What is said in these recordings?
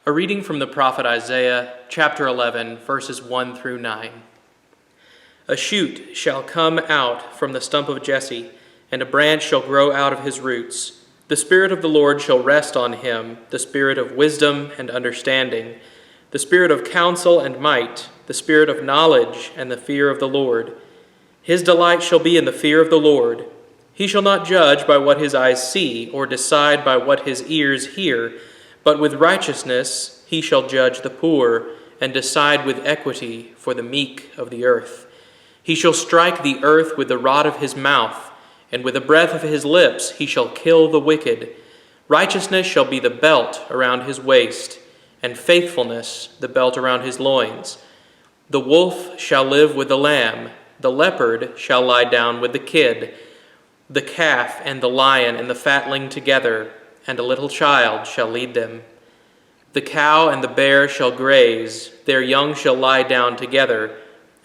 A reading from the prophet Isaiah, chapter 11, verses 1 through 9. A shoot shall come out from the stump of Jesse, and a branch shall grow out of his roots. The Spirit of the Lord shall rest on him, the Spirit of wisdom and understanding, the Spirit of counsel and might, the Spirit of knowledge and the fear of the Lord. His delight shall be in the fear of the Lord. He shall not judge by what his eyes see, or decide by what his ears hear, but with righteousness he shall judge the poor, and decide with equity for the meek of the earth. He shall strike the earth with the rod of his mouth, and with the breath of his lips he shall kill the wicked. Righteousness shall be the belt around his waist, and faithfulness the belt around his loins. The wolf shall live with the lamb, the leopard shall lie down with the kid, the calf and the lion and the fatling together, and a little child shall lead them. The cow and the bear shall graze, their young shall lie down together,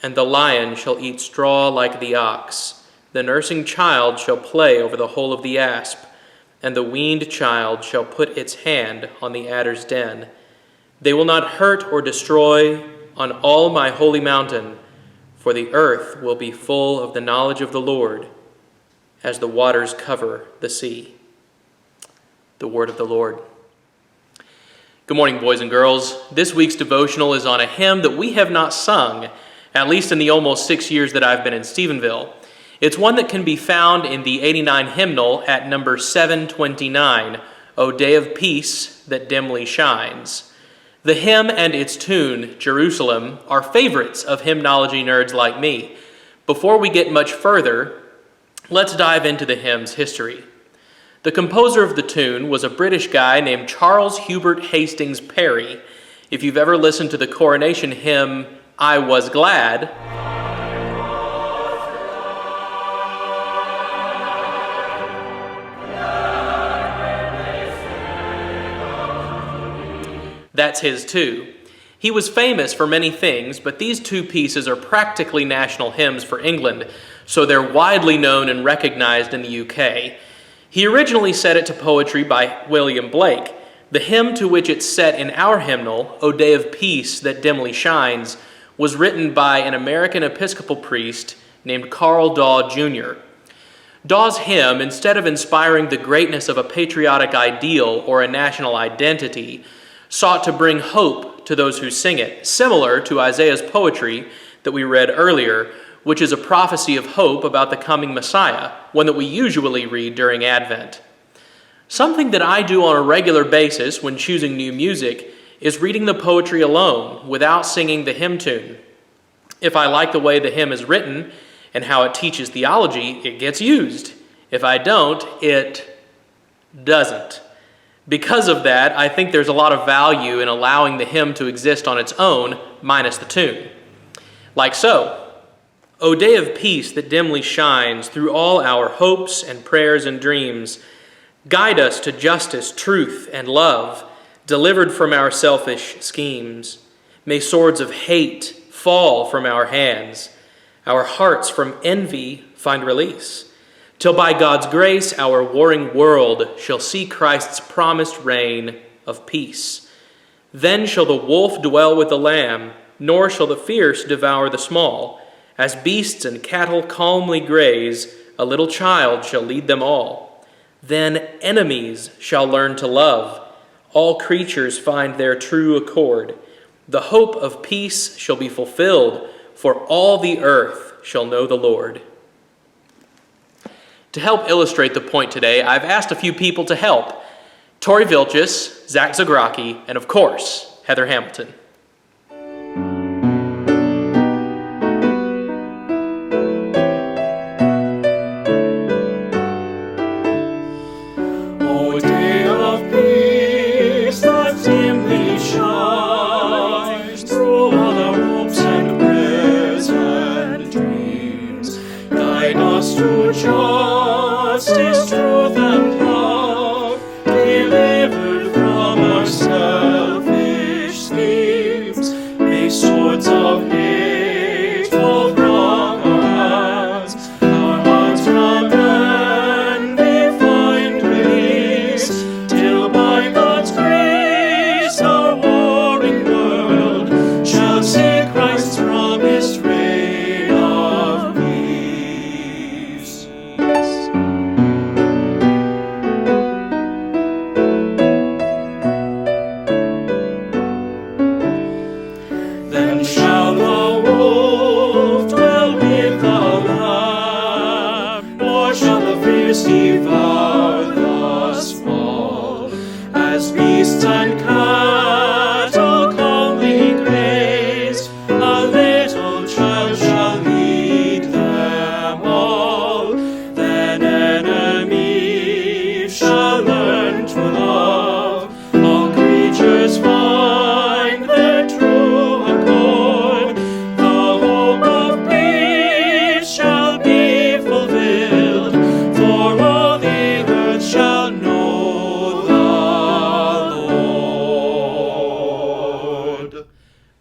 and the lion shall eat straw like the ox. The nursing child shall play over the hole of the asp, and the weaned child shall put its hand on the adder's den. They will not hurt or destroy on all my holy mountain, for the earth will be full of the knowledge of the Lord, as the waters cover the sea. The word of the Lord. Good morning, boys and girls. This week's devotional is on a hymn that we have not sung, at least in the almost 6 years that I've been in Stephenville. It's one that can be found in the 89 hymnal at number 729, O Day of Peace that Dimly Shines. The hymn and its tune, Jerusalem, are favorites of hymnology nerds like me. Before we get much further, let's dive into the hymn's history. The composer of the tune was a British guy named Charles Hubert Hastings Parry. If you've ever listened to the coronation hymn, I Was Glad, that's his too. He was famous for many things, but these two pieces are practically national hymns for England, so they're widely known and recognized in the UK. He originally set it to poetry by William Blake. The hymn to which it's set in our hymnal, O Day of Peace that Dimly Shines, was written by an American Episcopal priest named Carl Daw Jr. Daw's hymn, instead of inspiring the greatness of a patriotic ideal or a national identity, sought to bring hope to those who sing it, similar to Isaiah's poetry that we read earlier, which is a prophecy of hope about the coming Messiah, one that we usually read during Advent. Something that I do on a regular basis when choosing new music is reading the poetry alone, without singing the hymn tune. If I like the way the hymn is written and how it teaches theology, it gets used. If I don't, it doesn't. Because of that, I think there's a lot of value in allowing the hymn to exist on its own, minus the tune. Like so. O day of peace that dimly shines through all our hopes and prayers and dreams, guide us to justice, truth, and love, delivered from our selfish schemes. May swords of hate fall from our hands, our hearts from envy find release, till by God's grace our warring world shall see Christ's promised reign of peace. Then shall the wolf dwell with the lamb, nor shall the fierce devour the small. As beasts and cattle calmly graze, a little child shall lead them all. Then enemies shall learn to love. All creatures find their true accord. The hope of peace shall be fulfilled, for all the earth shall know the Lord. To help illustrate the point today, I've asked a few people to help. Tori Vilchis, Zach Zagraki, and of course, Heather Hamilton. To justice, truth, and love, delivered from our selfish schemes.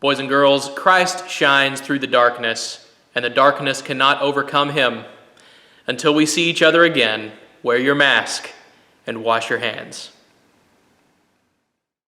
Boys and girls, Christ shines through the darkness, and the darkness cannot overcome him. Until we see each other again, wear your mask and wash your hands.